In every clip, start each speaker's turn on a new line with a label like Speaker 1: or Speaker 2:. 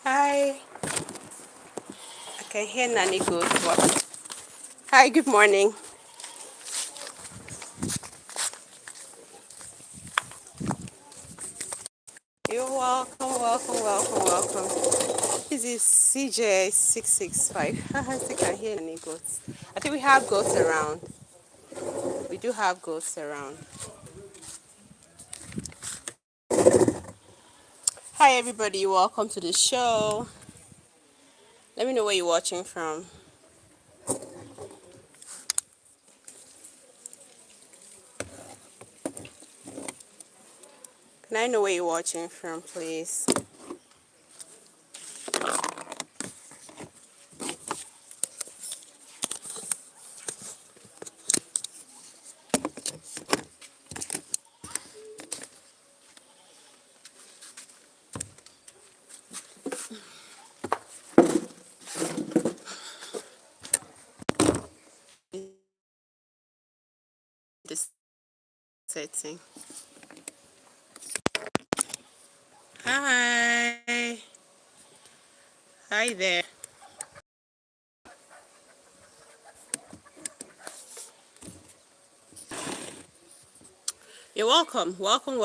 Speaker 1: Hi, I can hear Nanny good. What? Hi, good morning. You're welcome. This is CJ665. I think I hear Nanny goats. I think we have goats around. We do have goats around. Hi, everybody. Welcome to the show. Let me know where you're watching from. Can I know where you're watching from, please? This setting. Hi. Hi there. You're welcome. Welcome.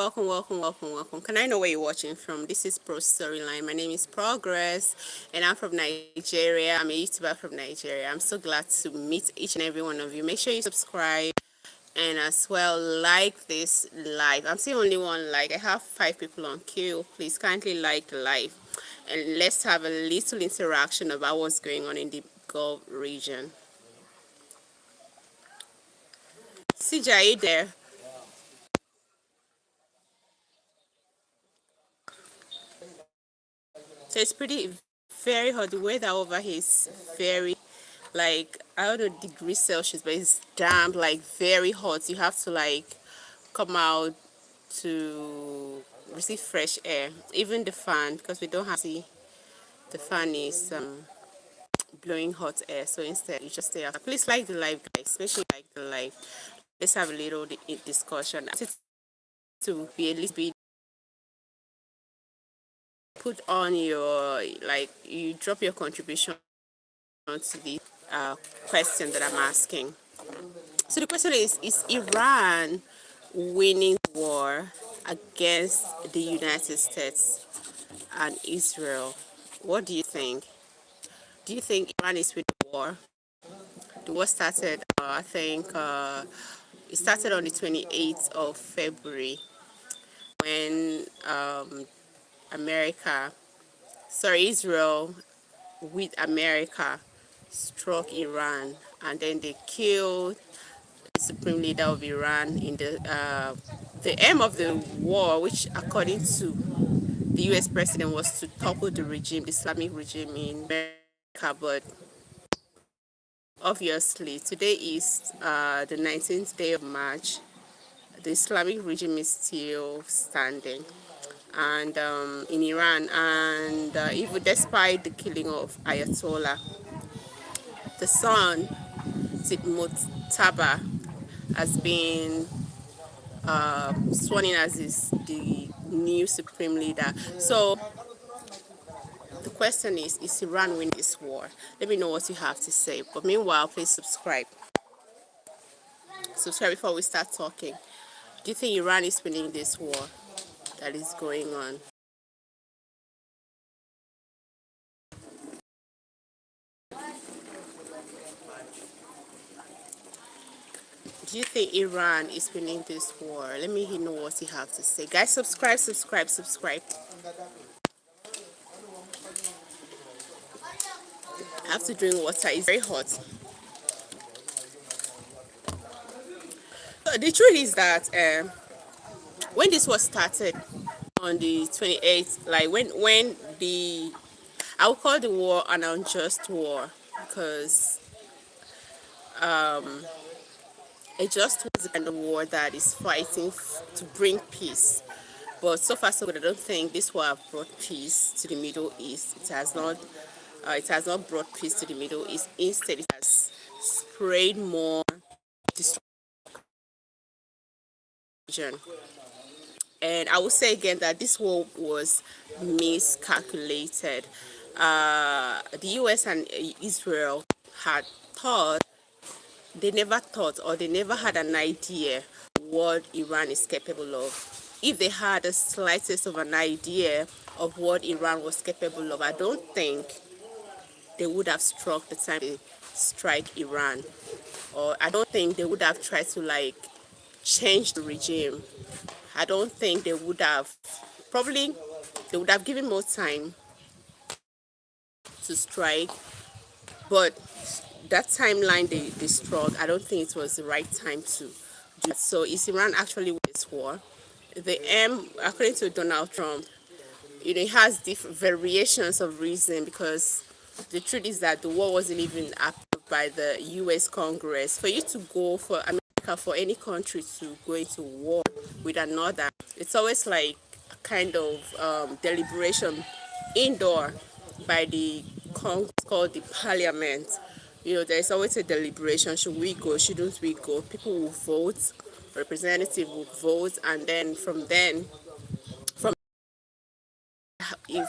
Speaker 1: Can I know where you're watching from? This is Pro Storyline. My name is Progress, and I'm from Nigeria. I'm a YouTuber from Nigeria. I'm so glad to meet each and every one of you. Make sure you subscribe and as well like this live. I'm seeing only one like. I have 5 people on queue. Please kindly like the live, and let's have a little interaction about what's going on in the Gulf region. CJ, are you there? So it's pretty very hot. The weather over here is very like I don't know degrees Celsius, but it's damp, like very hot. You have to like come out to receive fresh air. Even the fan, because we don't have the fan is blowing hot air. So instead, you just stay out. Please like the live, guys. Especially like the live. Let's have a little discussion. To be at least be put on your like you drop your contribution to the uh, question that I'm asking. So the question is Iran winning the war against the United States and Israel? What do you think? Do you think Iran is winning the war? The war started, I think, it started on the 28th of February when America, sorry, Israel with America struck Iran, and then they killed the supreme leader of Iran in the aim of the war, which according to the U.S. president was to topple the regime, the Islamic regime in America. But obviously, today is the 19th day of March. The Islamic regime is still standing, and in Iran, and even despite the killing of Ayatollah, the son, Mujtaba, has been sworn in as the new supreme leader. So the question is Iran winning this war? Let me know what you have to say. But meanwhile, please subscribe. Subscribe before we start talking. Do you think Iran is winning this war that is going on? Do you think Iran is winning this war? Let me know what you have to say. Guys, subscribe. I have to drink water. It's very hot. So the truth is that when this was started, on the 28th, like when the I would call the war an unjust war, because a just war is the kind of war that is fighting to bring peace. But so far so good, I don't think this war have brought peace to the Middle East. It has not. It has not brought peace to the Middle East. Instead, it has sprayed more destruction. And I will say again that this war was miscalculated. The US and Israel had thought, they never thought, or they never had an idea what Iran is capable of. If they had the slightest of an idea of what Iran was capable of, I don't think they would have struck the time they strike Iran. Or I don't think they would have tried to like change the regime. I don't think they would have, probably they would have given more time to strike, but that timeline they struck, I don't think it was the right time to do it. So is Iran actually with this war? The M, according to Donald Trump, it has different variations of reason, because the truth is that the war wasn't even approved by the U.S. Congress. For you to go, for America, for any country to go into war with another, it's always like a kind of deliberation indoor by the Congress, called the Parliament. There's always a deliberation. Should we go? Shouldn't we go? People will vote. Representative will vote, and then from then, if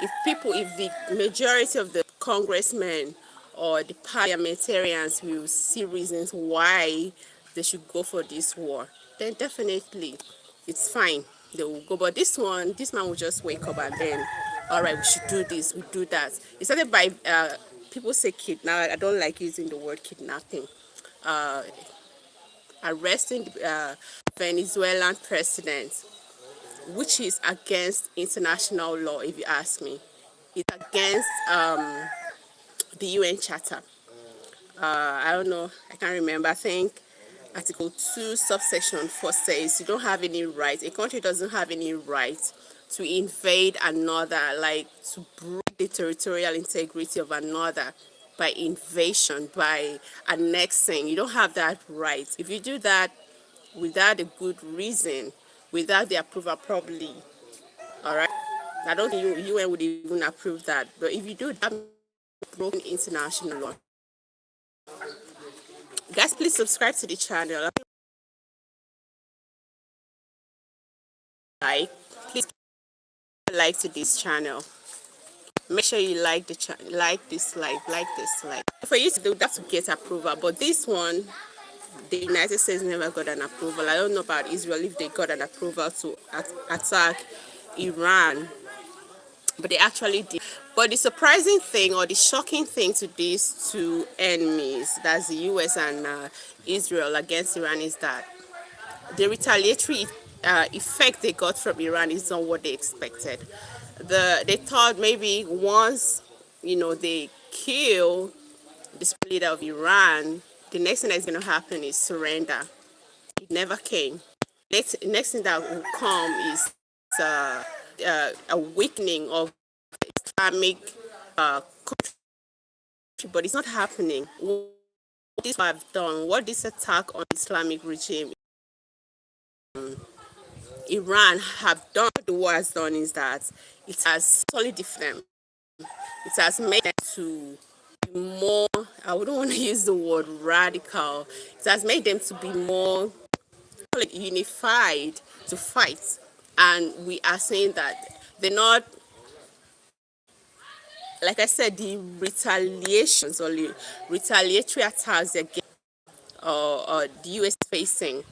Speaker 1: if the majority of the congressmen or the parliamentarians will see reasons why they should go for this war, then definitely it's fine, they will go. But this man will just wake up and then, all right, we should do this, we do that. It started by people say kidnap. I don't like using the word kidnapping. Arresting the Venezuelan president, which is against international law, if you ask me. It's against the UN Charter. I don't know, I can't remember. I think Article 2, subsection 4 says you don't have any right, a country doesn't have any right to invade another, like to break the territorial integrity of another by invasion, by annexing. You don't have that right. If you do that without a good reason, without the approval, probably, all right, I don't think UN would even approve that. But if you do that, broken international law. Guys, please subscribe to the channel. Like, please like to this channel. Make sure you like the channel, like this, like this, like. For you to do that to get approval, but this one, the United States never got an approval. I don't know about Israel if they got an approval to attack Iran, but they actually did. But the surprising thing, or the shocking thing to these two enemies, that's the US and Israel against Iran, is that the retaliatory effect they got from Iran is not what they expected. They thought maybe once they kill the leader of Iran, the next thing that's going to happen is surrender. It never came. Next thing that will come is a weakening of Islamic country, but it's not happening. What this have done, what this attack on Islamic regime, Iran have done, the war has done, is that it has solidified them. It has made them to be more, I wouldn't want to use the word radical. It has made them to be more unified to fight. And we are saying that they're not, like I said, the retaliations or the retaliatory attacks against the US facing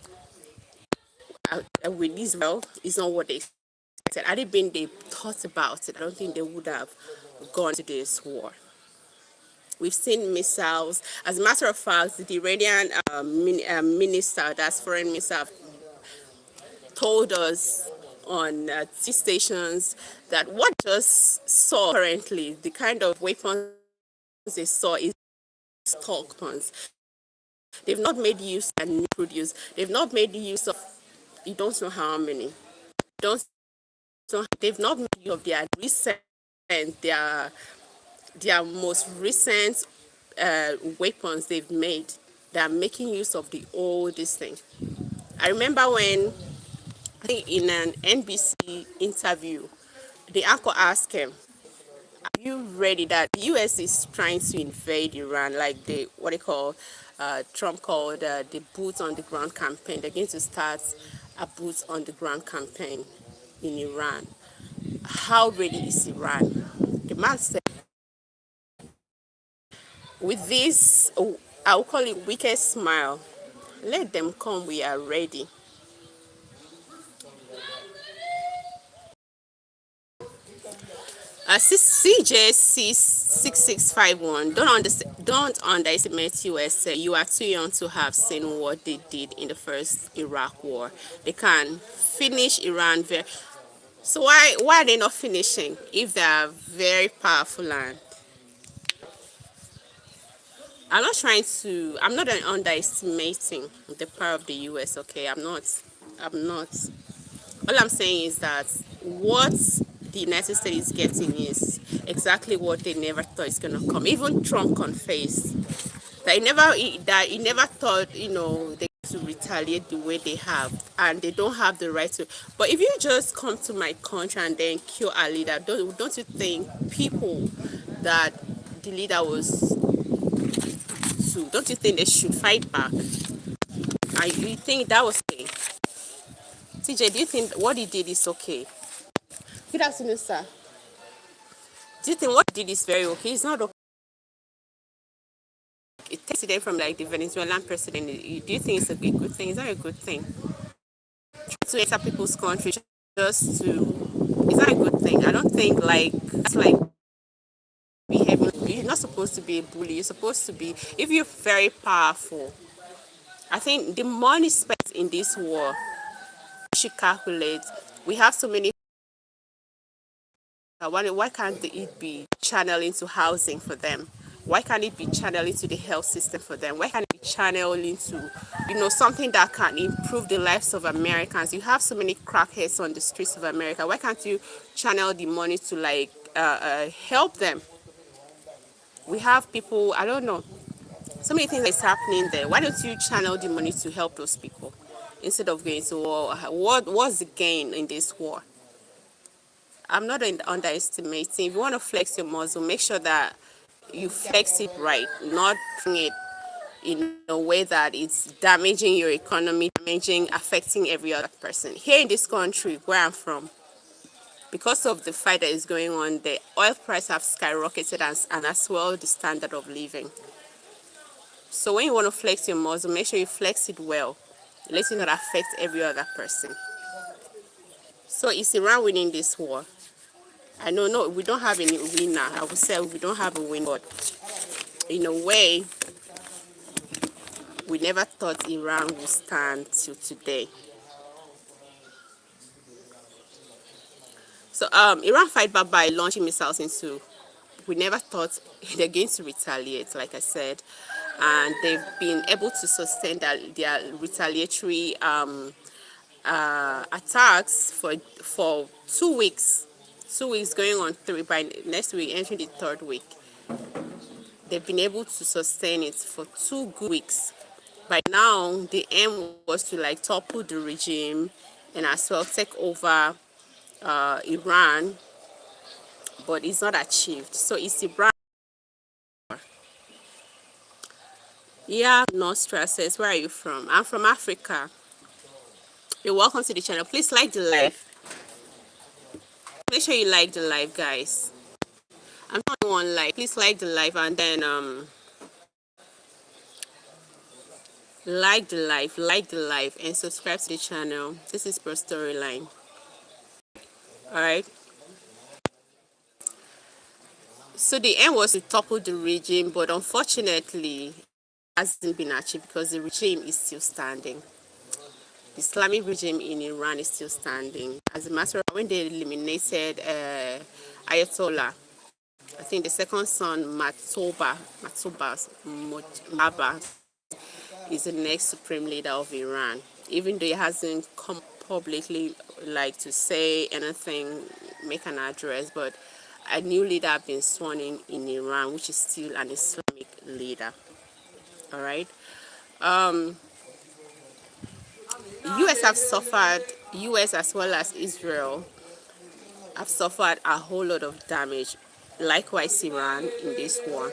Speaker 1: with Israel is not what they expected. Had it been they thought about it, I don't think they would have gone to this war. We've seen missiles. As a matter of fact, the Iranian minister, that's foreign minister, told us on TV stations that what just saw currently, the kind of weapons they saw is stock ones. They've not made use and produce. They've not made use of, you don't know how many. You don't So they've not made use of their recent, their their most recent weapons they've made. They are making use of the oldest thing. I remember when, I think in an NBC interview, the anchor asked him, "Are you ready that the US is trying to invade Iran, like the what they call, Trump called the boots on the ground campaign? They're going to start a boots on the ground campaign in Iran. How ready is Iran?" The man said, with this, oh, I'll call it wicked smile, "Let them come, we are ready." CJ 6651. Don't underestimate USA. You are too young to have seen what they did in the first Iraq war. They can finish Iran very. So why are they not finishing if they are very powerful land? I'm not underestimating the power of the US, okay? I'm not. All I'm saying is that what the United States is getting is exactly what they never thought is going to come. Even Trump confessed that he never thought, they to retaliate the way they have, and they don't have the right to. But if you just come to my country and then kill a leader, don't you think people that the leader was to, don't you think they should fight back? And you think that was okay? TJ, do you think what he did is okay? Good afternoon, sir. Do you think what he did is very okay? It's not okay. It takes it from like the Venezuelan president. Do you think it's a good thing? It's not a good thing. To enter people's country just to, it's not a good thing. I don't think like that's like behaving. You're not supposed to be a bully. You're supposed to be, if you're very powerful. I think the money spent in this war, we should calculate. We have so many. Why can't it be channeled into housing for them? Why can't it be channeled into the health system for them? Why can't it be channeled into, something that can improve the lives of Americans? You have so many crackheads on the streets of America. Why can't you channel the money to like help them? We have people, I don't know, so many things that's happening there. Why don't you channel the money to help those people instead of going to war? What's the gain in this war? I'm not underestimating. If you want to flex your muscle, make sure that you flex it right, not doing it in a way that it's damaging your economy, affecting every other person. Here in this country, where I'm from, because of the fight that is going on, the oil price have skyrocketed and as well the standard of living. So when you want to flex your muscle, make sure you flex it well. Let it not affect every other person. So is Iran winning this war? I know, no, we don't have any winner. I would say we don't have a winner, but in a way, we never thought Iran would stand till today. So Iran fight back by launching missiles into. We never thought they're going to retaliate, like I said, and they've been able to sustain their retaliatory attacks for 2 weeks. 2 weeks going on three. By next week, entering the third week, they've been able to sustain it for 2 good weeks. By now, the aim was to like topple the regime and as well take over Iran, but it's not achieved. So it's Iran. Yeah, Nostra says, where are you from? I'm from Africa. You're welcome to the channel. Please like the live. Make sure you like the live, guys. I'm not one like. Please like the live and then like the live, and subscribe to the channel. This is Pro Storyline. All right. So the aim was to topple the regime, but unfortunately, it hasn't been achieved because the regime is still standing. The Islamic regime in Iran is still standing. As a matter of when they eliminated Ayatollah, I think the second son, Maba, is the next supreme leader of Iran. Even though he hasn't come publicly like to say anything, make an address, but a new leader have been sworn in Iran, which is still an Islamic leader. All right. U.S. have suffered. U.S. as well as Israel have suffered a whole lot of damage. Likewise, Iran in this war.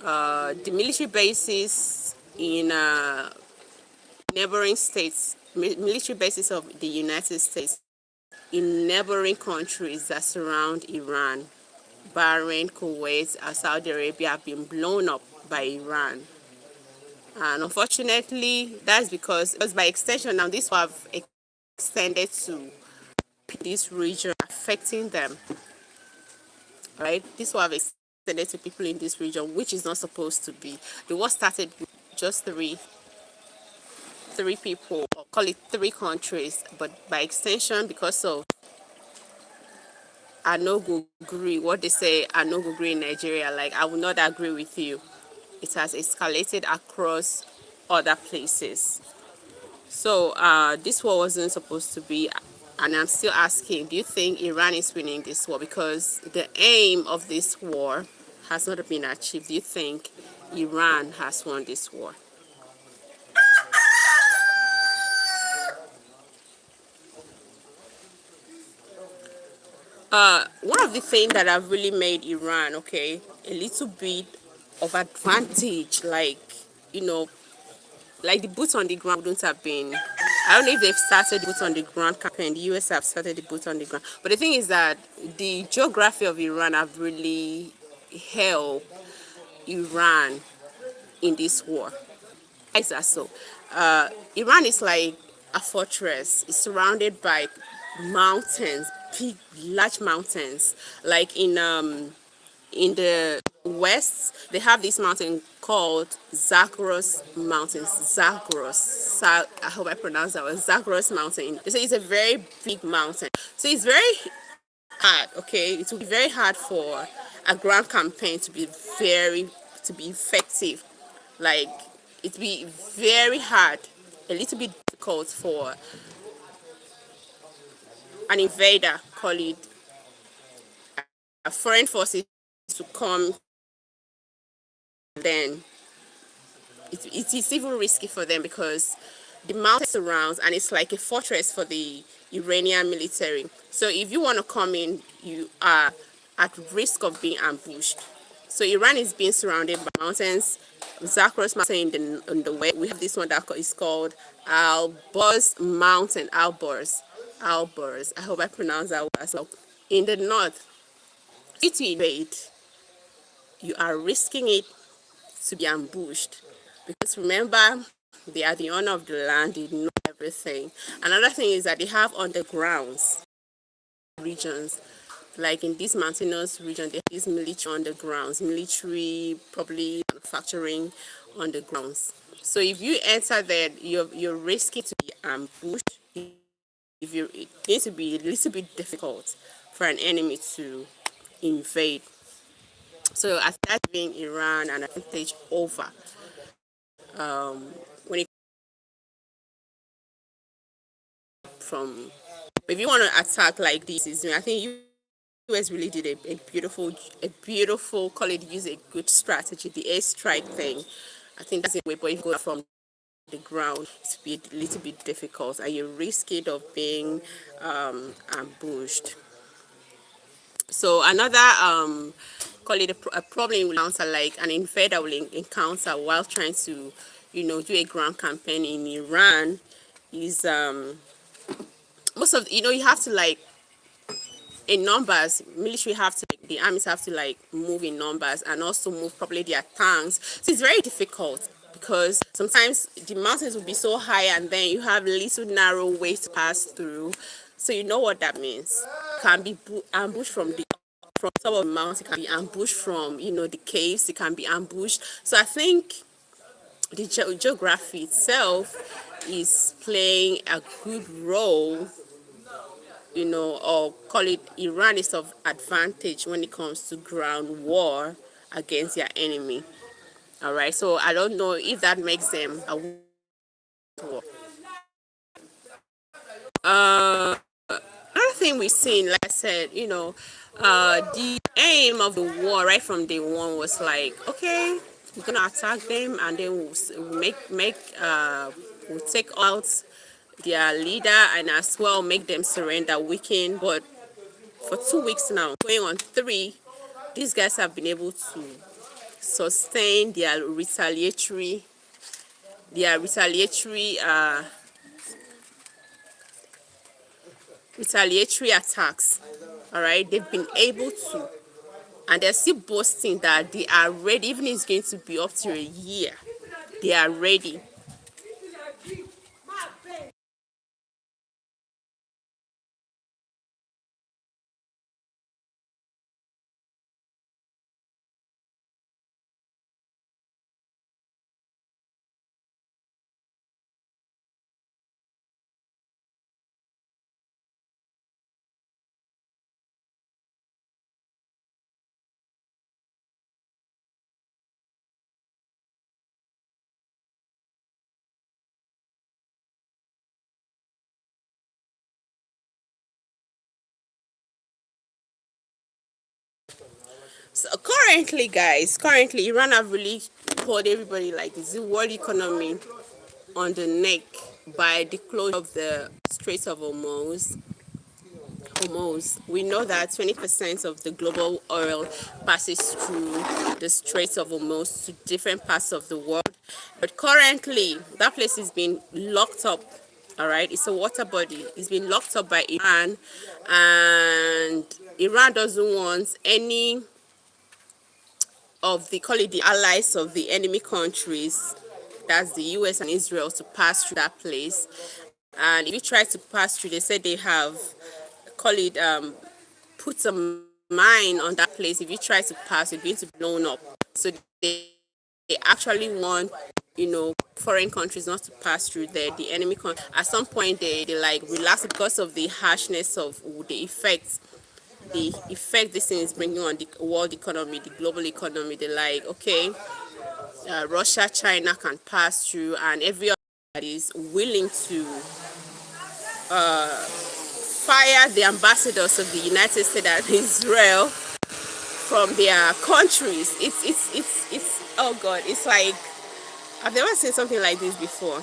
Speaker 1: The military bases in neighboring states, military bases of the United States in neighboring countries that surround Iran, Bahrain, Kuwait, and Saudi Arabia have been blown up by Iran. And unfortunately, that's because by extension now this will have extended to this region, affecting them. Right? This will have extended to people in this region, which is not supposed to be. The war started with just three people, or call it three countries, but by extension, because of I no go agree, what they say, I no go agree in Nigeria, like I will not agree with you. It has escalated across other places. So this war wasn't supposed to be, and I'm still asking, do you think Iran is winning this war? Because the aim of this war has not been achieved. Do you think Iran has won this war? One of the things that have really made Iran, okay, a little bit of advantage, like, you know, like the boots on the ground wouldn't have been. I don't know if they've started the boots on the ground campaign. The US have started the boots on the ground. But the thing is that the geography of Iran have really helped Iran in this war. Why is that so? Iran is like a fortress. It's surrounded by mountains, big, large mountains. Like in the west, they have this mountain called Zagros Mountains. I hope I pronounced that one. Zagros Mountain. They say it's a very big mountain. So it's very hard, okay? It will be very hard for a ground campaign to be effective. Like, it will be very hard, a little bit difficult for an invader, call it a foreign forces to come, then it is even risky for them because the mountain surrounds and it's like a fortress for the Iranian military. So if you want to come in, you are at risk of being ambushed. So Iran is being surrounded by mountains. Zakros Mountain in the west. We have this one that is called Al-Borz Mountain. Al-Borz. I hope I pronounced that well as well. In the north, if you invade, you are risking it to be ambushed. Because remember, they are the owner of the land, they know everything. Another thing is that they have undergrounds regions. Like in this mountainous region, they have these military undergrounds, military probably manufacturing undergrounds. So if you enter there, you're risking to be ambushed. If you It needs to be a little bit difficult for an enemy to invade. So I think that's being Iran an advantage over when it from. If you want to attack like this, I think US really did a beautiful, call it, use a good strategy, the airstrike thing. I think that's a way, but if you go from the ground, it's be a little bit difficult, and you risk it of being ambushed. So another call it a problem we encounter, like an invader will encounter while trying to, do a ground campaign in Iran, is most of you have to like in numbers. Military have to like, the armies have to like move in numbers and also move probably their tanks. So it's very difficult because sometimes the mountains will be so high and then you have little narrow ways to pass through. So you know what that means. Can be ambushed from top of the mountain, can be ambushed from the caves, it can be ambushed. So I think the geography itself is playing a good role, or call it Iran is of advantage when it comes to ground war against their enemy. All right, so I don't know if that makes them a war. Uh, Another thing we've seen, like I said, the aim of the war right from day one was like, okay, we're gonna attack them, and then we'll we'll take out their leader, and as well make them surrender, weaken. But for 2 weeks now, going on three, these guys have been able to sustain their retaliatory attacks. All right, they've been able to, and they're still boasting that they are ready, even if it's going to be up to a year. They are ready. So currently, guys, Iran have really pulled everybody like this, the world economy on the neck by the closure of the Straits of Hormuz. We know that 20% of the global oil passes through the Straits of Hormuz to different parts of the world. But currently, that place is being locked up. All right, it's a water body. It's been locked up by Iran, and Iran doesn't want any of the, call it, the allies of the enemy countries, that's the US and Israel, to pass through that place. And if you try to pass through, they said they have, call it, put a mine on that place. If you try to pass, you're going to be blown up. So they actually want, foreign countries not to pass through there. The enemy at some point they like relax because of the harshness of the effect this thing is bringing on the world economy, the global economy. They're like, okay, Russia, China can pass through, and every other that is willing to fire the ambassadors of the United States and Israel from their countries. It's oh god, it's like I've never seen something like this before.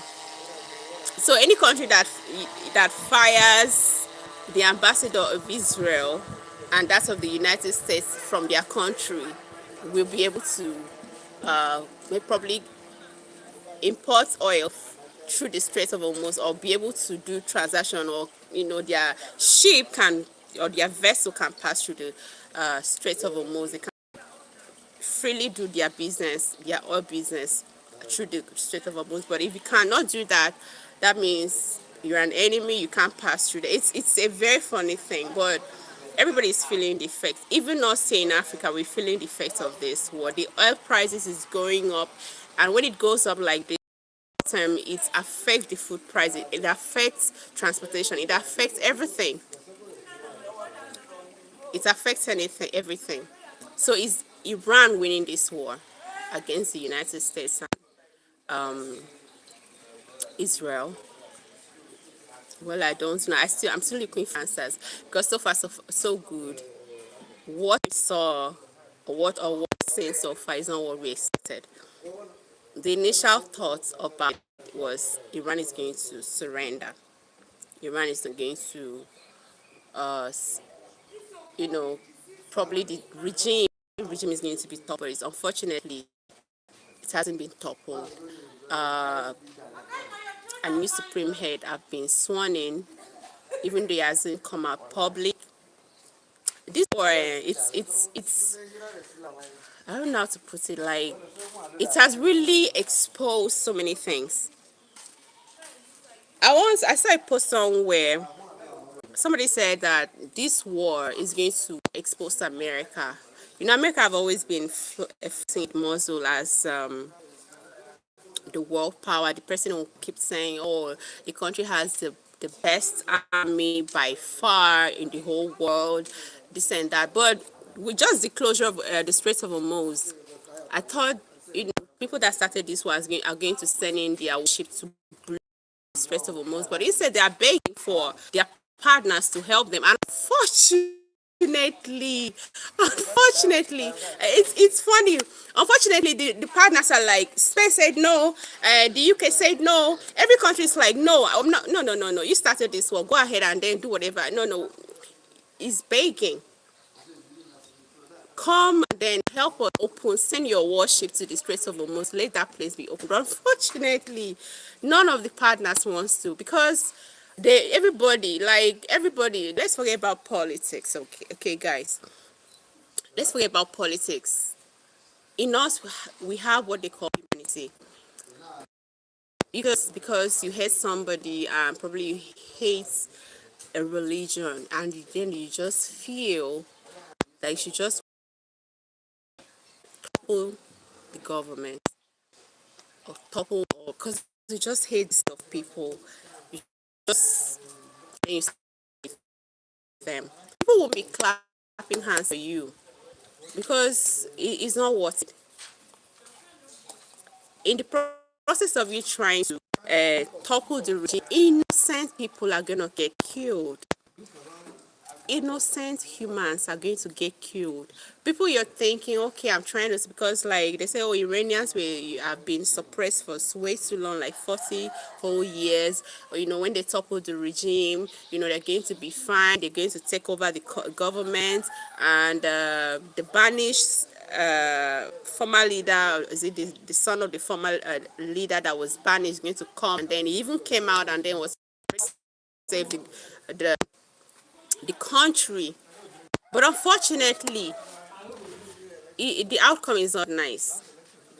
Speaker 1: So any country that fires the ambassador of Israel and that of the United States from their country will be able to may probably import oil through the Strait of Hormuz, or be able to do transaction, or their ship can, or their vessel can pass through the Strait of Hormuz. They can freely do their business, their oil business, through the Strait of Hormuz. But if you cannot do that, that means you're an enemy. You can't pass through there. It's a very funny thing, but everybody is feeling the effect. Even us here in Africa, we're feeling the effect of this war. The oil prices is going up, and when it goes up like this, it affects the food price. It affects transportation. It affects everything. It affects everything. So is Iran winning this war against the United States and Israel? Well, I don't know. I'm still looking for answers, because so far so good. What we saw, or what we've seen so far, is not what we expected. The initial thoughts about it was Iran is going to surrender. Iran is not going to, uh, you know, probably the regime is going to be toppled. Unfortunately, it hasn't been toppled. Uh, a new supreme head have been sworn in, even though it hasn't come out public. This war, it's I don't know how to put it. Like, it has really exposed so many things. I saw a post somewhere. Somebody said that this war is going to expose America. America have always been seen muzzle as the world power. The president will keep saying, "Oh, the country has the best army by far in the whole world," this and that. But with just the closure of the Strait of Hormuz, I thought, people that started this war are going to send in their ship to blow Strait of Hormuz, but instead they are begging for their partners to help them. And unfortunately, it's funny. Unfortunately, the partners are like, Spain said no, the UK said no, every country is like, no, I'm not, no, no, no, no. You started this war, go ahead and then do whatever. No, no, it's begging. Come and then help us open, send your warship to the Straits of Hormuz, let that place be opened. Unfortunately, none of the partners wants to, because everybody, let's forget about politics, okay, guys. Let's forget about politics. In us, we have what they call humanity. Because you hate somebody and probably you hate a religion, and then you just feel that you should just pull the government or topple, or because you just hate stuff people, you just then you see them. People will be clapping hands for you because it's not worth it. In the process of you trying to topple the regime, innocent people are gonna get killed. Innocent humans are going to get killed. People you're thinking, okay, I'm trying to, because like they say, oh, Iranians have been suppressed for way too long, like 40 whole years. Or, when they topple the regime, they're going to be fine. They're going to take over the government, and the banished former leader, is it the son of the former leader that was banished, going to come, and then he even came out and then was saved the the country. But unfortunately, the outcome is not nice.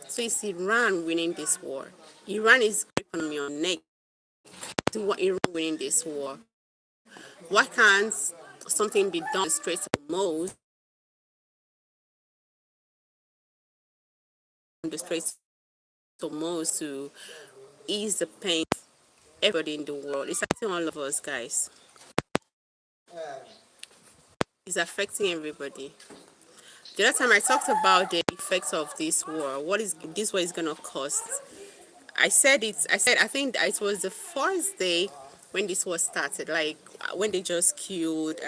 Speaker 1: So it's Iran winning this war. Iran is gripping on your neck to what Iran winning this war. Why can't something be done straight to the Straits of Hormuz to ease the pain of everybody in the world? It's affecting all of us, guys. It's affecting everybody. The other time I talked about the effects of this war, what is this war is gonna cost. I think it was the first day when this war started, like when they just killed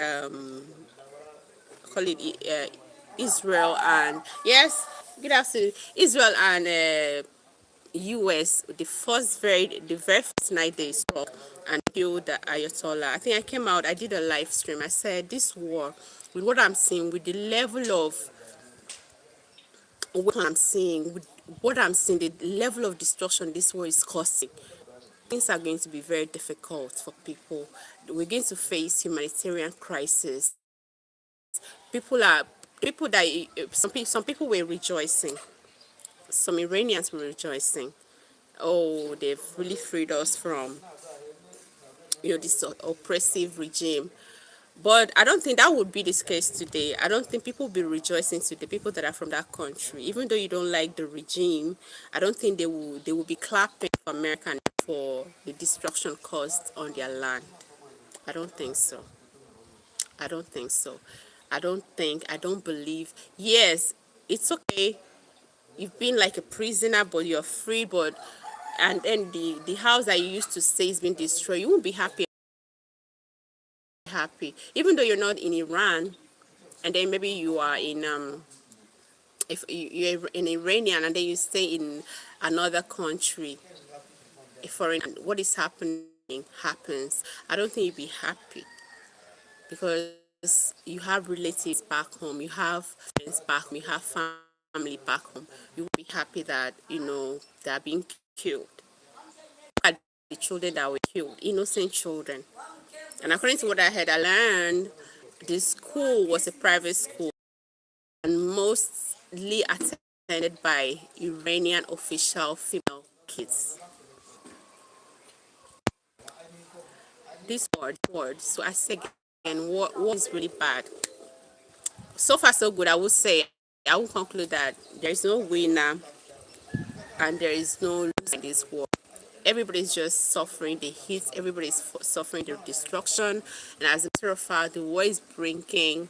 Speaker 1: call it Israel and yes, good afternoon, Israel and US, the very first night they struck and killed the Ayatollah. I think I came out, I did a live stream. I said this war, with what I'm seeing, with the level of what I'm seeing, the level of destruction this war is causing, things are going to be very difficult for people. We're going to face humanitarian crisis. People are people that some people were rejoicing. Some Iranians were rejoicing. Oh, they've really freed us from this oppressive regime. But I don't think that would be the case today. I don't think people will be rejoicing today. People that are from that country, even though you don't like the regime, I don't think they will be clapping for America for the destruction caused on their land. I don't think so. I don't think so. I don't believe. Yes, it's okay. You've been like a prisoner, but you're free. But and then the house that you used to stay is being destroyed. You won't be happy, even though you're not in Iran, and then maybe you are in if you're an Iranian and then you stay in another country, a foreign, what is happening happens. I don't think you'd be happy because you have relatives back home, you have friends back home, you have family back home. You will be happy that they're being killed. And the children that were killed, innocent children. And according to what I had, I learned the school was a private school and mostly attended by Iranian official female kids. This word. So I say again, what is really bad. So far, so good. I would say, I will conclude that there is no winner and there is no loser in this war. Everybody's just suffering the heat. Everybody's suffering the destruction. And as a matter of fact, the war is bringing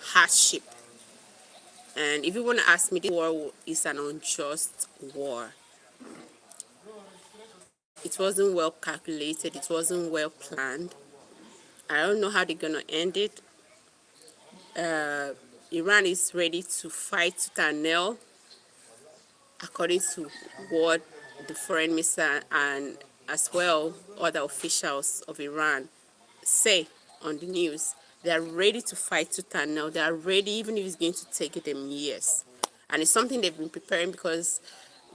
Speaker 1: hardship. And if you want to ask me, this war is an unjust war. It wasn't well calculated. It wasn't well planned. I don't know how they're gonna end it. Iran is ready to fight tooth and nail, according to what the foreign minister and as well other officials of Iran say on the news. They are ready to fight tooth and nail. They are ready, even if it's going to take them years. And it's something they've been preparing because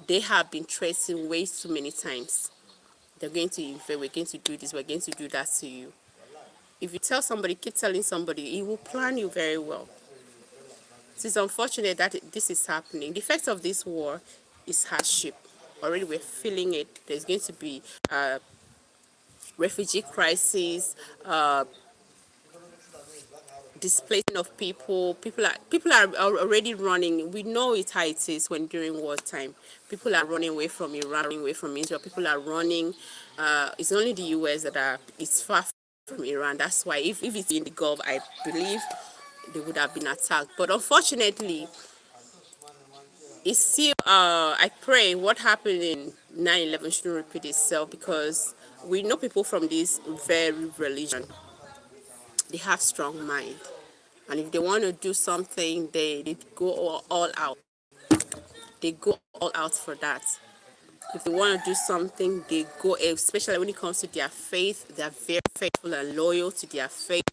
Speaker 1: they have been threatened way too many times. They're going to invade, we're going to do this, we're going to do that to you. If you tell somebody, keep telling somebody, it will plan you very well. It is unfortunate that this is happening. The effect of this war is hardship. Already we're feeling it. There's going to be refugee crisis, displacing of people. People are already running. We know it how it is when during wartime. People are running away from Iran, running away from Israel. People are running. It's only the US that it's far from Iran. That's why if it's in the Gulf, I believe they would have been attacked. But unfortunately, it's still, I pray what happened in 9/11 shouldn't repeat itself, because we know people from this very religion, they have strong mind. And if they want to do something, they go all out. They go all out for that. If they want to do something, they go, especially when it comes to their faith, they are very faithful and loyal to their faith.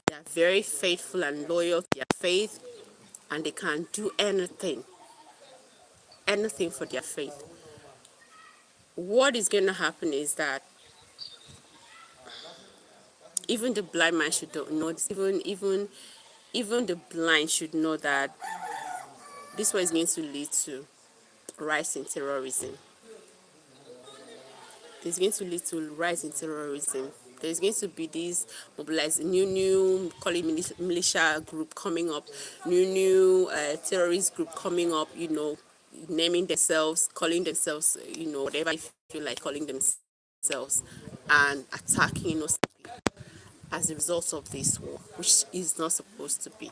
Speaker 1: They are very faithful and loyal to their faith, and they can do anything, anything for their faith. What is going to happen is that even the blind man should know this. Even the blind should know that this was going to lead to rise in terrorism. It's going to lead to rise in terrorism. There's going to be this mobilized new call it militia group coming up, new terrorist group coming up. Naming themselves, calling themselves, whatever you feel like calling themselves, and attacking innocent people as a result of this war, which is not supposed to be.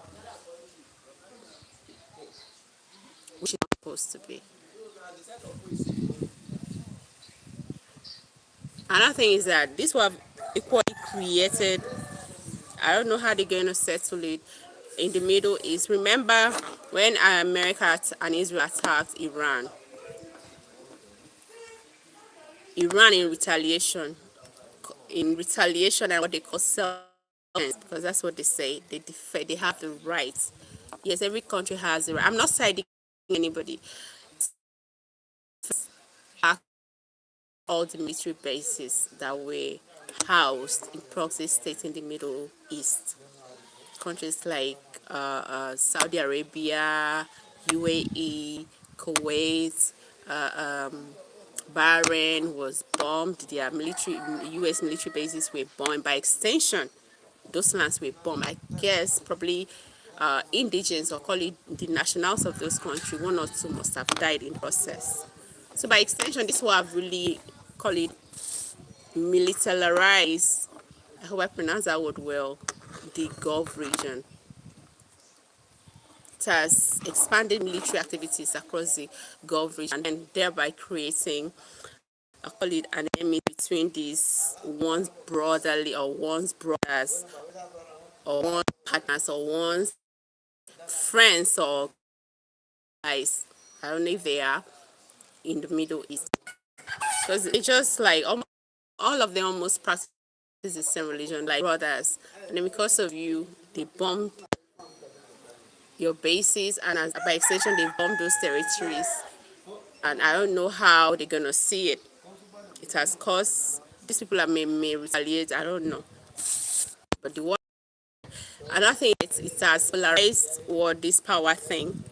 Speaker 1: Which is not supposed to be. Another thing is that this was equally created. I don't know how they're going to settle it in the Middle East. Remember when America and Israel attacked Iran? Iran in retaliation, and what they call self-defense, because that's what they say. They have the right. Yes, every country has the right. I'm not siding anybody. All the military bases that were housed in proxy states in the Middle East. Countries like Saudi Arabia, UAE, Kuwait, Bahrain was bombed. Their U.S. military bases were bombed. By extension, those lands were bombed. I guess probably indigents, or call it the nationals of those countries, one or two must have died in the process. So by extension, this will have really, call it, militarized, I hope I pronounce that word well, the Gulf region. It has expanded military activities across the Gulf region, and thereby creating, I call it, an enemy between these once brotherly, or once brothers, or once partners, or once friends, or guys. I don't know if they are in the Middle East, because it's just like all of them almost practice the same religion, like brothers. And then because of you, they bombed your bases, and by extension, they bombed those territories. And I don't know how they're gonna see it. It has caused these people that may retaliate. I don't know, but the war. Another thing, it has polarized what this power thing.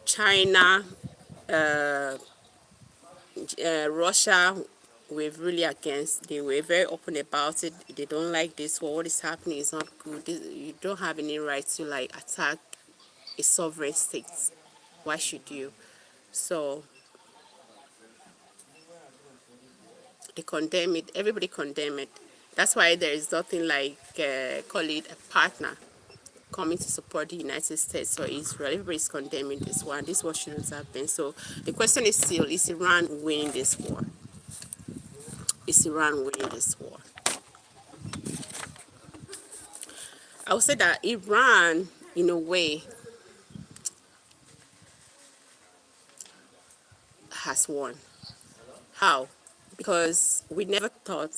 Speaker 1: China, Russia were really against. They were very open about it. They don't like this war. What is happening is not good. You don't have any right to attack a sovereign state. Why should you? So they condemn it. Everybody condemn it. That's why there is nothing like call it a partner. coming to support the United States or Israel. Everybody is condemning this war. This war shouldn't have been. So the question is still: is Iran winning this war? Is Iran winning this war? I would say that Iran, in a way, has won. How? Because we never thought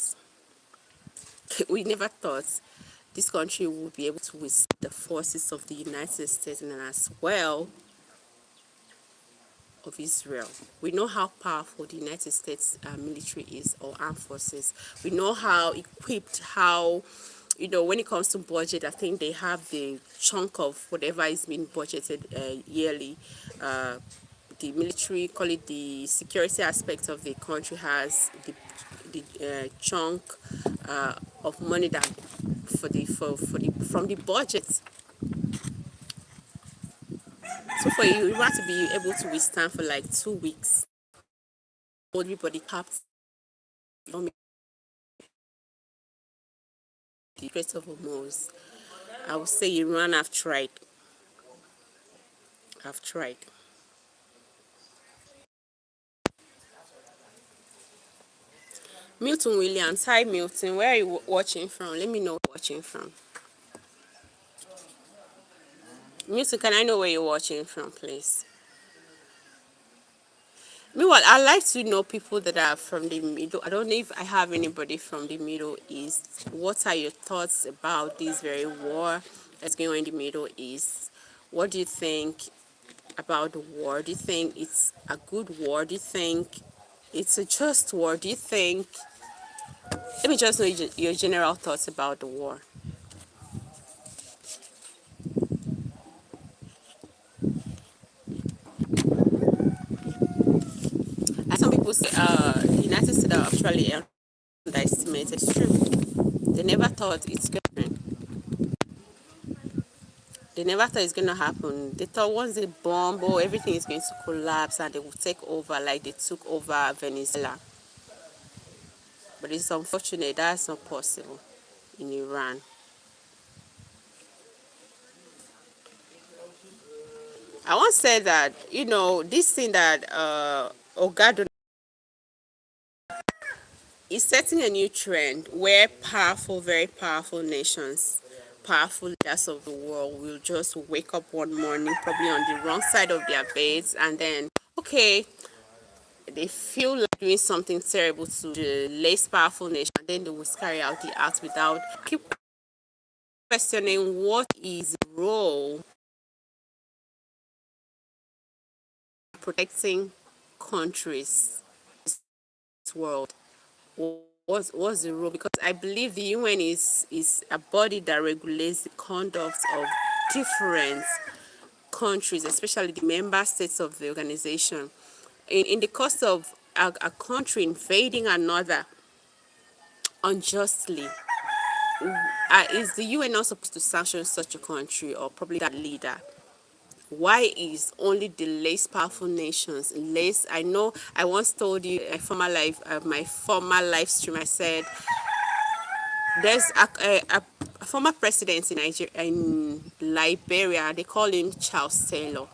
Speaker 1: this country would be able to withstand the forces of the United States and as well of Israel. We know how powerful the United States military is, or armed forces. We know how equipped, how, when it comes to budget, I think they have the chunk of whatever is being budgeted yearly. The military, call it the security aspect of the country, has the chunk of money that for the from the budget. So for you want to be able to withstand for like 2 weeks, everybody capped the Strait of Hormuz. I would say Iran have tried. Have tried. Milton Williams. Hi Milton. Where are you watching from? Let me know where you're watching from. Milton, can I know where you're watching from, please? Meanwhile, I like to know people that are from the Middle. I don't know if I have anybody from the Middle East. What are your thoughts about this very war that's going on in the Middle East? What do you think about the war? Do you think it's a good war? Do you think it's a just war? Do you think? Let me just know your general thoughts about the war. As some people say, the United States are actually underestimated. It's true. They never thought it's going to happen. They never thought it's going to happen. They thought once they bomb, oh, everything is going to collapse and they will take over like they took over Venezuela. But it's unfortunate that's not possible in Iran. I once said that, this thing that Ogado is setting a new trend where powerful, very powerful nations, powerful leaders of the world will just wake up one morning, probably on the wrong side of their beds, and then, okay, they feel like doing something terrible to the less powerful nation, and then they will carry out the act without keep questioning what is the role protecting countries in this world. What's the role? Because I believe the UN is a body that regulates the conduct of different countries, especially the member states of the organization. In the course of a country invading another unjustly, is the UN not supposed to sanction such a country or probably that leader? Why is only the less powerful nations less? I know I once told you my former live stream. I said there's a former president in Liberia. They call him Charles Taylor.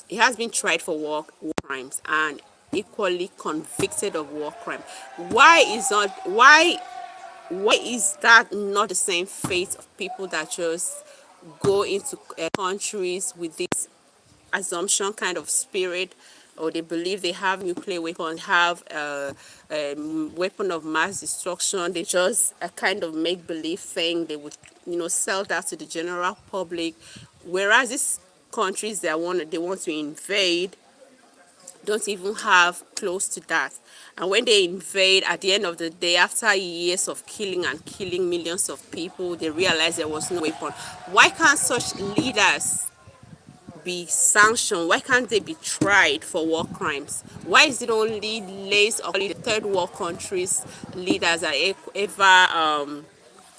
Speaker 1: He has been tried for war crimes and equally convicted of war crime. Why is that not the same fate of people that just go into countries with this assumption kind of spirit, or they believe they have nuclear weapons, have a weapon of mass destruction? They just a kind of make believe thing. They would sell that to the general public, whereas these countries they want to invade don't even have close to that. And when they invade, at the end of the day, after years of killing millions of people, they realize there was no weapon. Why can't such leaders be sanctioned? Why can't they be tried for war crimes? Why is it only less of the third world countries leaders that ever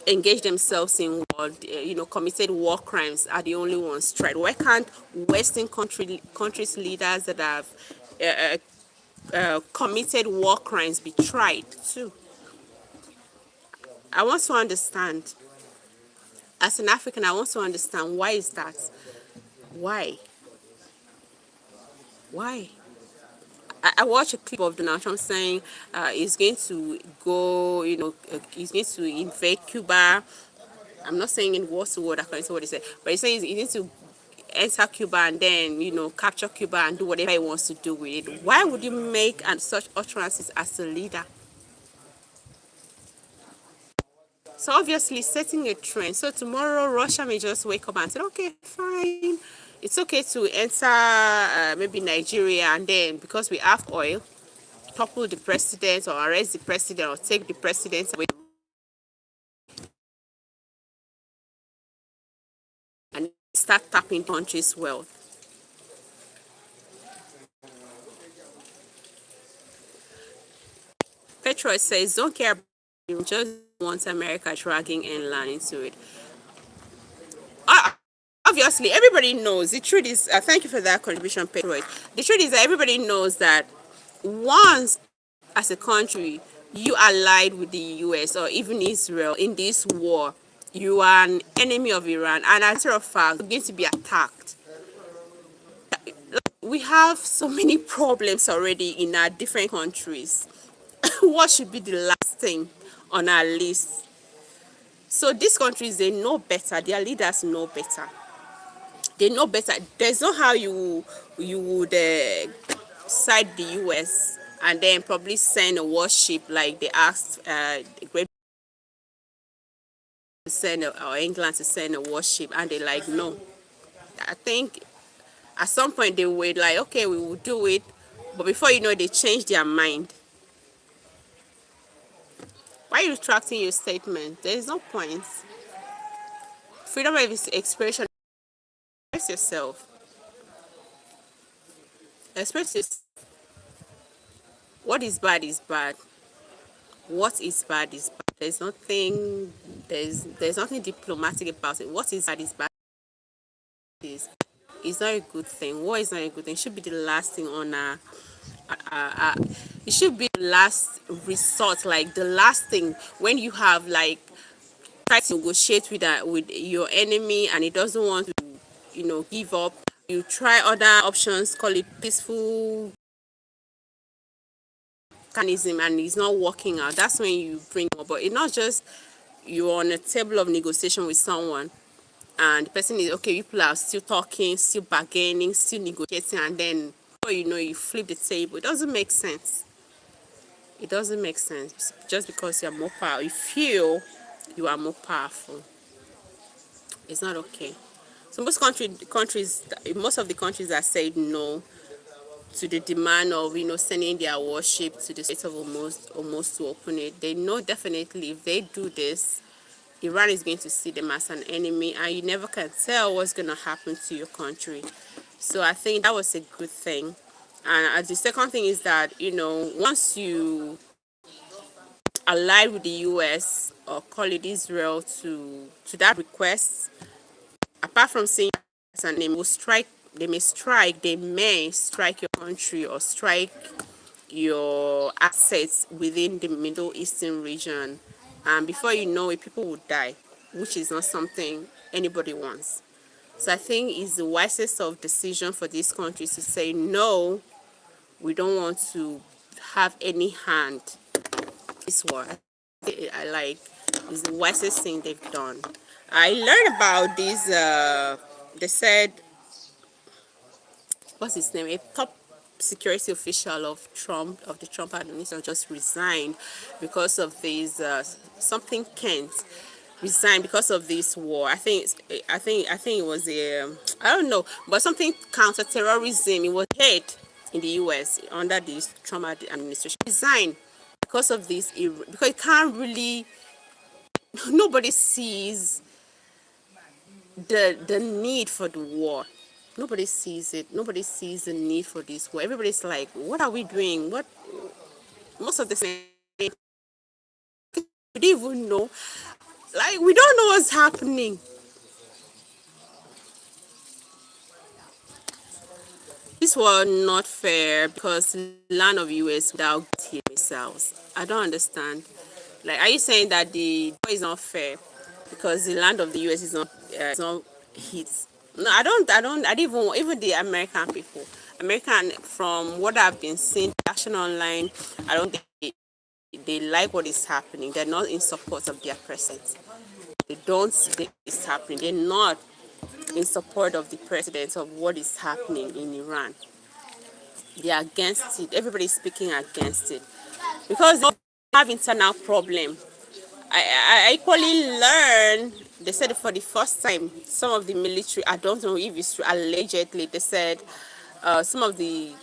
Speaker 1: engage themselves in war, committed war crimes are the only ones tried? Why can't Western countries leaders that have committed war crimes be tried too? I want to understand. As an African, I want to understand why is that? Why? Why? I watched a clip of Donald Trump saying he's going to go, he's going to invade Cuba. I'm not saying in word to word according to what he said, but he's saying he's going to enter Cuba and then, capture Cuba and do whatever he wants to do with it. Why would you make such utterances as a leader? So obviously setting a trend. So tomorrow Russia may just wake up and say, okay, fine. It's okay to enter maybe Nigeria, and then because we have oil, topple the president or arrest the president or take the president away and start tapping countries' wealth. Petro says, don't care about it, just want America dragging inland into it. Obviously, everybody knows. The truth is, thank you for that contribution, Petro. The truth is that everybody knows that once, as a country, you allied with the US or even Israel in this war, you are an enemy of Iran. And as a matter of fact, you're going to be attacked. We have so many problems already in our different countries. What should be the last thing on our list? So these countries, they know better. Their leaders know better. They know better. There's no how you would side the US and then probably send a warship like they asked Great to send or England to send a warship, and they're like, no. I think at some point they were like, okay, we will do it, but before you know, they changed their mind. Why are you retracting your statement? There is no point. Freedom of expression. Express yourself. Express yourself. What is bad is bad. What is bad is bad. There's nothing diplomatic about it. What is bad is bad. It's not a good thing. War is not a good thing. It should be the last thing on it should be the last resort, like the last thing when you have like try to negotiate with your enemy and it doesn't want to, give up. You try other options, call it peaceful mechanism, and it's not working out. That's when you bring up. But it's not just you're on a table of negotiation with someone and the person is okay, people are still talking, still bargaining, still negotiating, and then before you know, you flip the table. It doesn't make sense. It doesn't make sense just because you're more powerful. You feel you are more powerful. It's not okay. So most of the countries that said no to the demand of sending their warship to the Strait of almost to open it, they know definitely if they do this, Iran is going to see them as an enemy, and you never can tell what's going to happen to your country. So I think that was a good thing. And the second thing is that, once you ally with the US or call it Israel to that request, apart from saying and they may strike your country or strike your assets within the Middle Eastern region, and before you know it, people will die, which is not something anybody wants. So I think it's the wisest of decision for these countries to say no, we don't want to have any hand in this war. I like it's the wisest thing they've done. I learned about this. They said, what's his name? A top security official of the Trump administration just resigned because of this. Something Kent resigned because of this war. I think it was a I don't know, but something counterterrorism. It was head in the U.S. under this Trump administration. Resigned because of this, because it can't really. Nobody sees the need for the war. Nobody sees it. Nobody sees the need for this war. Everybody's like, what are we doing? What most of the time we don't even know. Like, we don't know what's happening. This was not fair because land of US without missiles. I don't understand. Like, are you saying that the war is not fair? because the land of the US is not his. No, I don't even the American people. American, from what I've been seeing, action online, I don't think they like what is happening. They're not in support of their president. They don't see it's happening. They're not in support of the president of what is happening in Iran. They are against it. Everybody's speaking against it because they have internal problem. I equally learned, they said for the first time, some of the military, I don't know if it's true, allegedly, they said some of the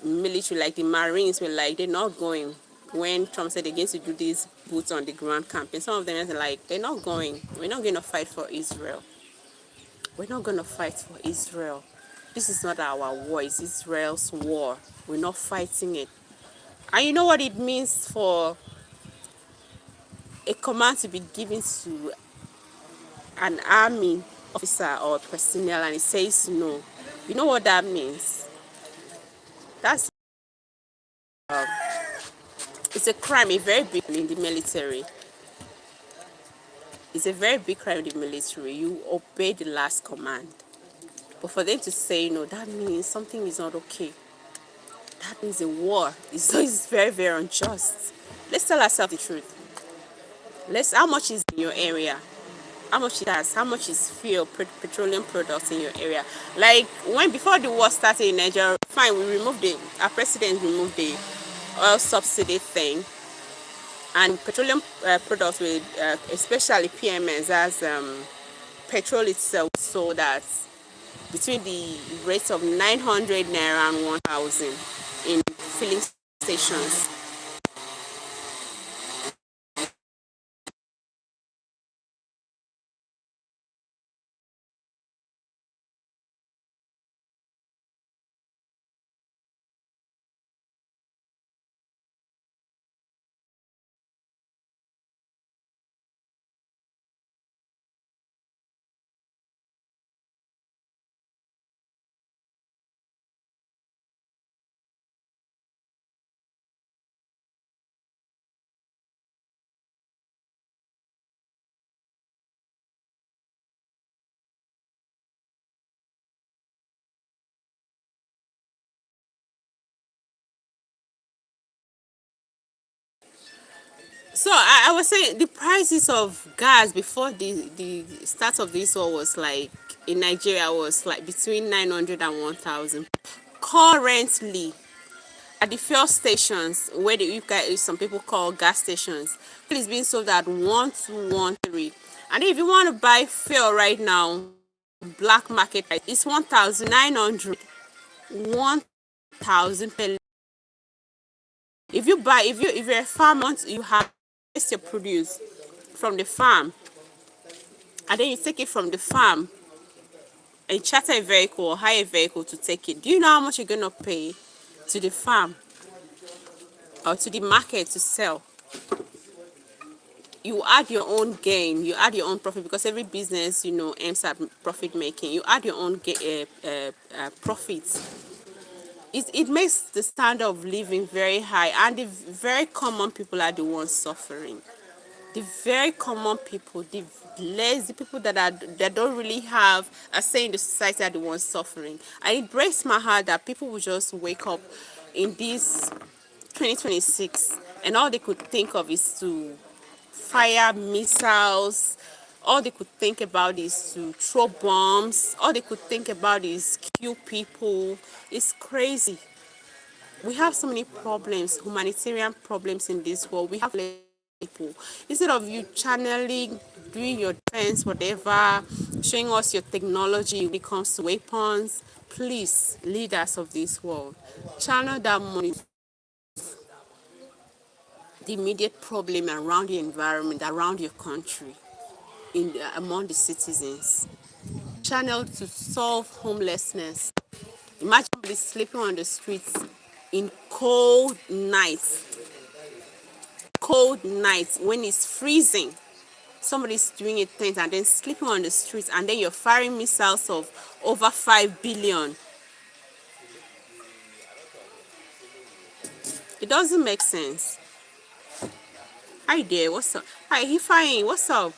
Speaker 1: military, like the Marines, were like, they're not going. When Trump said they're going to do these boots on the ground campaign, some of them are like, they're not going. We're not going to fight for Israel. We're not going to fight for Israel. This is not our war, it's Israel's war. We're not fighting it. And you know what it means for a command to be given to an army officer or personnel and it says no? You know what that means? That's it's a crime, a very big in the military. It's a very big crime in the military. You obey the last command. But for them to say no, that means something is not okay. That means a war. It's very, very unjust. Let's tell ourselves the truth. How much is in your area? How much it has? How much is fuel, petroleum products in your area? Like before the war started in Nigeria, fine, our president removed the oil subsidy thing, and petroleum products with, especially PMS, as petrol itself, so that between the rates of 900 naira and 1,000 in filling stations. So I was saying the prices of gas before the start of this war was like in Nigeria was like between 900 and 1,000. Currently, at the fuel stations where some people call gas stations, it is being sold at 1,213. And if you want to buy fuel right now, black market price, it's 1,900, 1,000 per. If you're a farmer, you harvest your produce from the farm, and then you take it from the farm and charter a vehicle or hire a vehicle to take it. Do you know how much you're gonna pay to the farm or to the market to sell? You add your own gain, you add your own profit, because every business, aims at profit making. You add your own profits. It makes the standard of living very high, and the very common people are the ones suffering. The very common people, the lazy people that don't really have a say in the society are the ones suffering. And it breaks my heart that people will just wake up in this 2026 and all they could think of is to fire missiles. All they could think about is to throw bombs. All they could think about is kill people. It's crazy. We have so many problems, humanitarian problems in this world. We have people. Instead of you channeling, doing your defense, whatever, showing us your technology when it comes to weapons, please, leaders of this world, channel that money, the immediate problem around the environment, around your country, among the citizens. Channel to solve homelessness. Imagine somebody sleeping on the streets in cold nights when it's freezing. Somebody's doing a tent and then sleeping on the streets, and then you're firing missiles of over 5 billion. It doesn't make sense. Hi there, what's up? Hi, Hifying, what's up?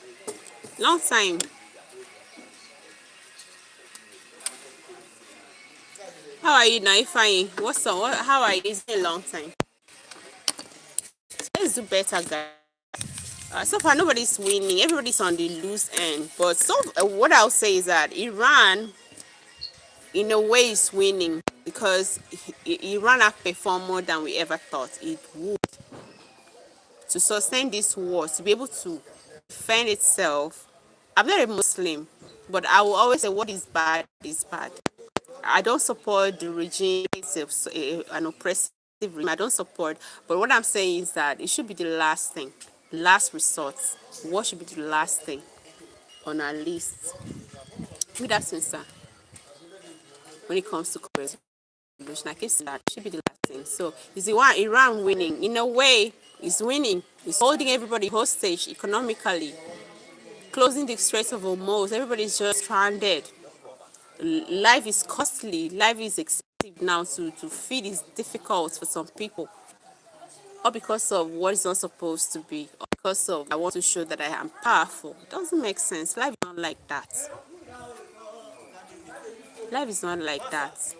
Speaker 1: Long time. How are you now? Fine. What's up? How are you? It's been a long time. Let's do better, guys. So far, nobody's winning. Everybody's on the loose end. But what I'll say is that Iran, in a way, is winning because Iran have performed more than we ever thought it would to sustain this war, to be able to defend itself. I'm not a Muslim, but I will always say what is bad is bad. I don't support the regime. It's an oppressive regime. I don't support. But what I'm saying is that it should be the last thing, last resort. What should be the last thing on our list? With that sir, when it comes to resolution, I keep saying that it should be the last thing. So is the one Iran winning? In a way, it's winning. It's holding everybody hostage economically, closing the Straits of Hormuz. Everybody's just stranded. Life is costly. Life is expensive now. To feed is difficult for some people. Or because of what is not supposed to be. Or because of I want to show that I am powerful. It doesn't make sense. Life is not like that. Life is not like that.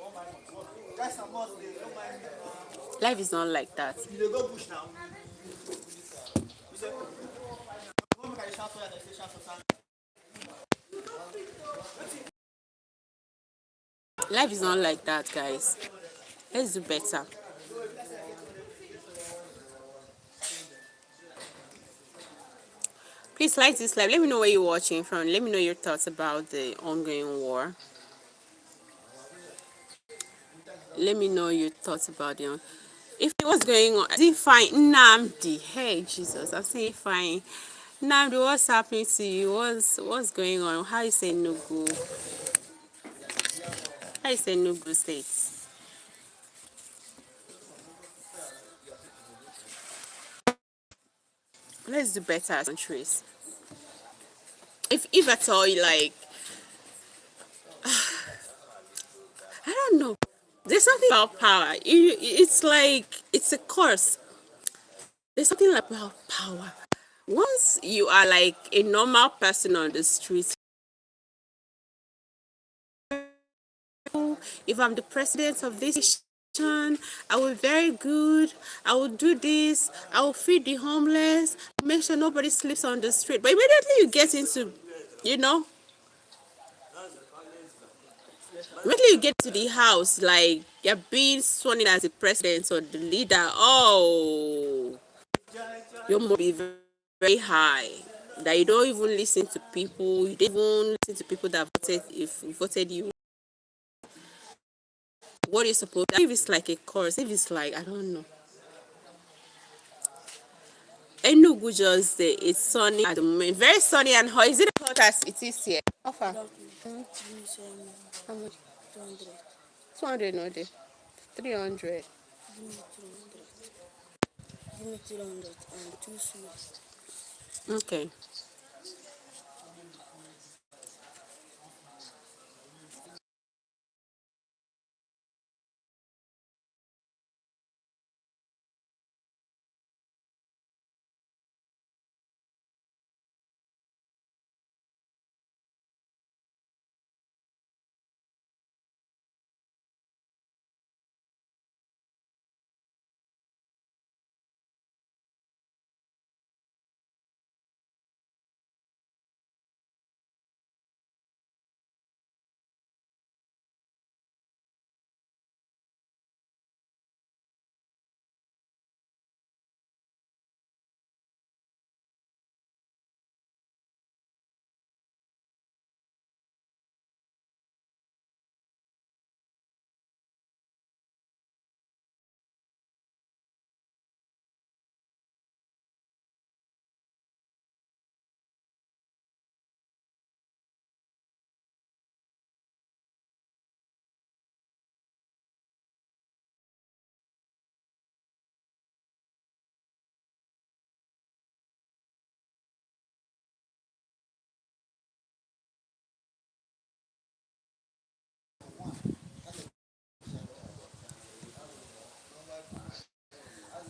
Speaker 1: Life is not like that. Life is not like that, guys. Let's do better. Please like this live. Let me know where you're watching from. Let me know your thoughts about the ongoing war. Let me know your thoughts about the. If it was going on, is it fine? Namdi, hey Jesus, I'm saying fine. Namdi, what's happening to you? What's going on? How you say no go? How you say no go states? Let's do better as countries. If at all, like I don't know. There's something about power. It's like it's a curse. There's something like about power. Once you are like a normal person on the street, if I'm the president of this nation, I will be very good. I will do this. I will feed the homeless. Make sure nobody sleeps on the street. But immediately you get into, you know, immediately you get to the house, like you're being sworn in as the president or the leader. Oh, your must be very, very high. That you don't even listen to people. You don't even listen to people that voted you. What you're supposed to, if it's like a course, if it's like I don't know. Enugu just it's sunny at the moment. Very sunny and hot. Is it as hot as it is here? Offer. How much? 200. 200 no day. 300. Give me 300 and two sweets. Okay.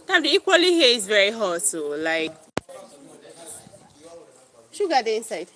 Speaker 1: Now the equally here is very hot, so like sugar the inside.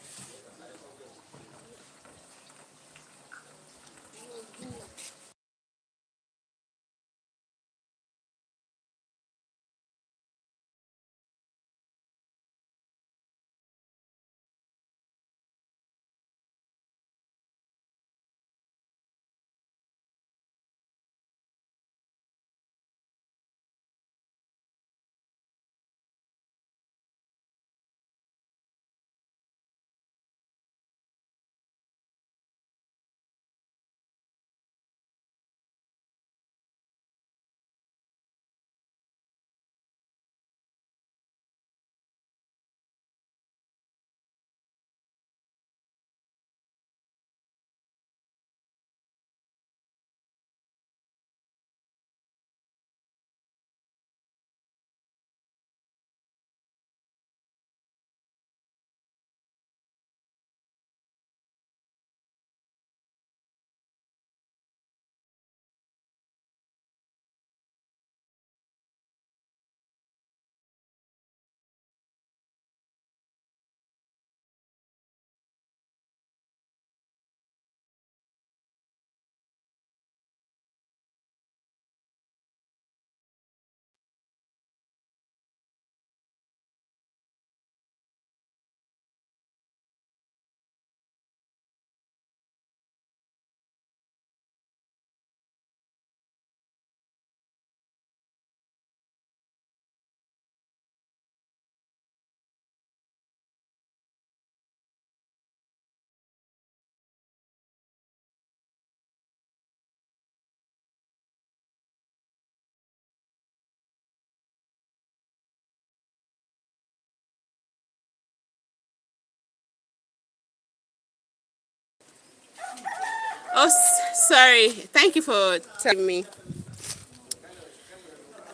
Speaker 1: Oh, sorry. Thank you for telling me.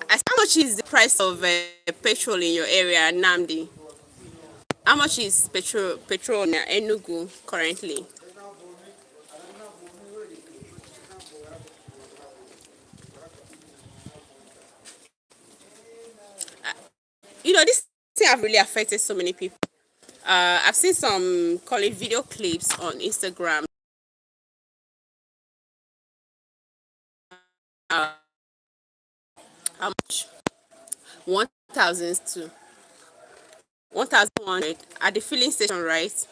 Speaker 1: How much is the price of petrol in your area, Namdi? How much is petrol in Enugu currently? This thing have really affected so many people. I've seen some call it video clips on Instagram. Uh, how much? 1,000 to 1,100 at the filling station, right?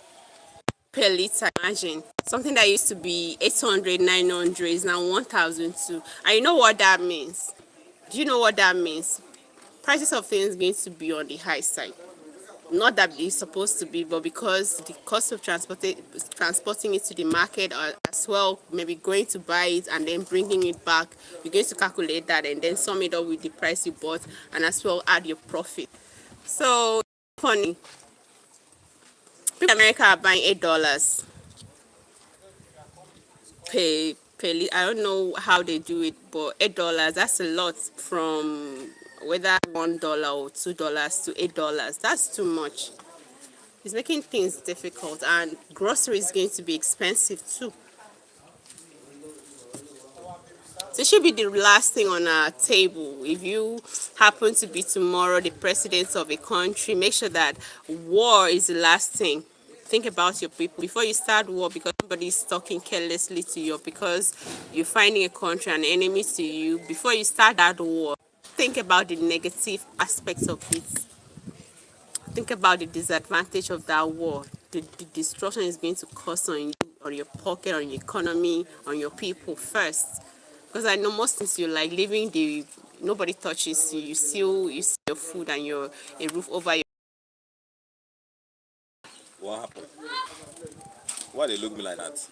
Speaker 1: Per liter. Imagine something that used to be 800, 900 is now 1,002. And you know what that means? Do you know what that means? Prices of things going to be on the high side. Not that it's supposed to be, but because the cost of transporting it to the market as well, maybe going to buy it and then bringing it back, you're going to calculate that and then sum it up with the price you bought and as well add your profit. So funny. People in America are buying $8 I don't know how they do it, but $8, that's a lot from whether $1 or $2 to $8. That's too much. It's making things difficult, and grocery is going to be expensive too. So it should be the last thing on our table. If you happen to be tomorrow the president of a country, make sure that war is the last thing. Think about your people before you start war, because somebody is talking carelessly to you, because you're finding a country an enemy to you. Before you start that war, think about the negative aspects of it. Think about the disadvantage of that war. The destruction is going to cause on you, on your pocket, on your economy, on your people first. Because I know most things you like living the nobody touches you. You see your food and your a roof over your.
Speaker 2: What happened? Why they look me like that?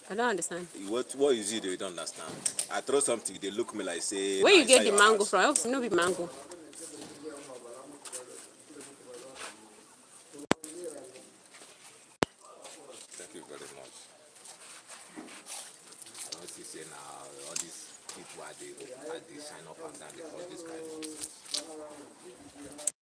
Speaker 1: I don't understand.
Speaker 2: What is it they don't understand? I throw something, they look me like say,
Speaker 1: Where
Speaker 2: nah,
Speaker 1: you get
Speaker 2: inside
Speaker 1: the
Speaker 2: your
Speaker 1: mango
Speaker 2: house.
Speaker 1: from? I hope no be mango.
Speaker 2: Thank you very much. I want to say now all these people are they sign up and down they call this kind of things.